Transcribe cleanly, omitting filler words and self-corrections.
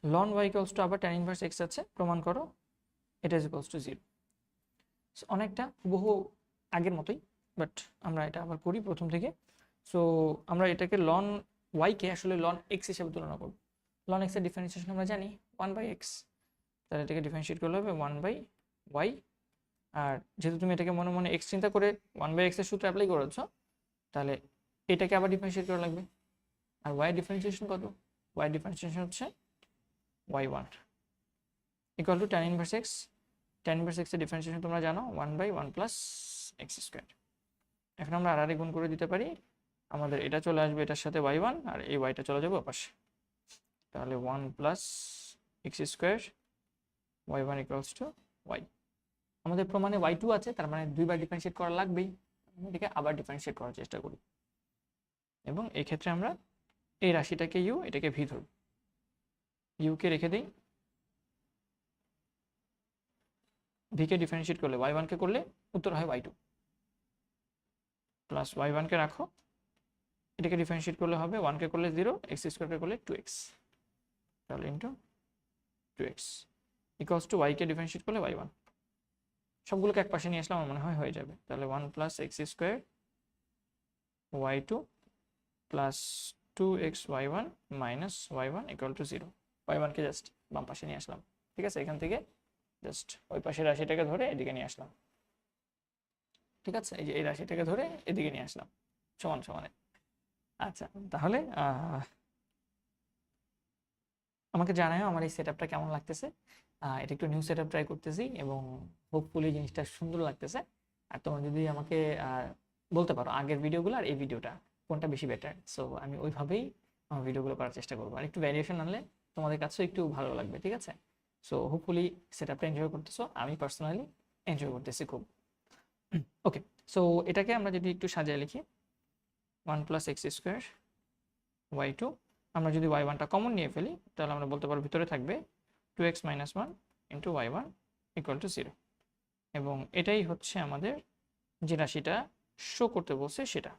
Loan Y equals to আবার tan inverse x আছে, প্রমাণ করো এটা ইজ ইকুয়ালস টু 0। অনেকটা হুবহু আগের মতোই, বাট আমরা এটা আবার করি প্রথম থেকে। সো আমরা এটাকে লন ওয়াইকে আসলে লন এক্স হিসেবে তুলনা করব। লন এক্সের ডিফারেন্সিয়েশন আমরা জানি 1/x, তাহলে এটাকে ডিফারেন্সিয়েট করলে হবে 1/y। আর যেহেতু তুমি এটাকে মনে মনে এক্স চিন্তা করে 1/x এর সূত্র অ্যাপ্লাই করেছ, তাহলে এটাকে আবার ডিফারেন্সিয়েট করা লাগবে। আর ওয়াই ডিফারেন্সিয়েশন কত? ওয়াই ডিফারেন্সিয়েশন হচ্ছে y1 equal two tan inverse x. Tan inverse এক্সের ডিফারেন্সিয়েশন তোমরা জানো 1/1 প্লাস এক্স স্কোয়ার। এখন আমরা আর গুণ করে দিতে পারি, আমাদের এটা চলে আসবে এটার সাথে y1, আর এই ওয়াইটা চলে যাবে ওপাশে, তাহলে 1 plus x square y1 equals to y। আমাদের প্রমাণে y2 আছে, তার মানে দুইবার ডিফারেন্সিয়েট করা লাগবেই। এটাকে আবার ডিফারেন্সিয়েট করার চেষ্টা করি, এবং এই ক্ষেত্রে আমরা এই রাশিটাকে ইউ, এটাকে ভি ধরব। ইউকে রেখে দিই, ভিকে ডিফারেন্সিয়েট করলে y1কে করলে উত্তর হয় y2 প্লাস y1কে রাখো, এটাকে ডিফারেন্সিয়েট করলে হবে 1কে করলে 0, এক্স স্কোয়ারকে করলে 2x, তাহলে ইন্টু 2x ইকুয়ালস টু ওয়াইকে ডিফারেন্সিয়েট করলে y1। সবগুলোকে এক পাশে নিয়ে আসলে আমার মনে হয় হয়ে যাবে, তাহলে 1 plus x square y2 plus 2x y1 minus y1 equal to 0। y1কে জাস্ট বাম পাশে নিয়ে আসলাম, ঠিক আছে? এখান থেকে জাস্ট ওই পাশের রাশিটাকে ধরে এদিকে নিয়ে আসলাম, ঠিক আছে? এই যে এই রাশিটাকে ধরে এদিকে নিয়ে আসলাম সমান সমানে। আচ্ছা, তাহলে আমাকে জানাও আমার এই সেটআপটা কেমন লাগতেছে। এটা একটু নিউ সেটআপ ট্রাই করতেছি এবং হোপফুলি জিনিসটা সুন্দর লাগতেছে। আর তোমরা যদি আমাকে বলতে পারো আগের ভিডিওগুলো আর এই ভিডিওটা কোনটা বেশি বেটার, সো আমি ওইভাবেই আমার ভিডিওগুলো করার চেষ্টা করবো। আর একটু ভ্যারিয়েশন আনলে তোমাদের কাছেও একটু ভালো লাগবে, ঠিক আছে? সো হোপফুলি সেটআপটা এনজয় করতেছো, আমি পার্সোনালি এনজয় করতেছি খুব। ওকে, সো এটাকে আমরা যদি একটু সাজিয়ে লিখি 1 প্লাস এক্স স্কোয়ার y2, আমরা যদি y1টা কমন নিয়ে ফেলি তাহলে আমরা বলতে পারবো ভিতরে থাকবে 2x minus 1 into y1 equal to 0, এবং এটাই হচ্ছে আমাদের যে রাশিটা শো করতে বলছে সেটা।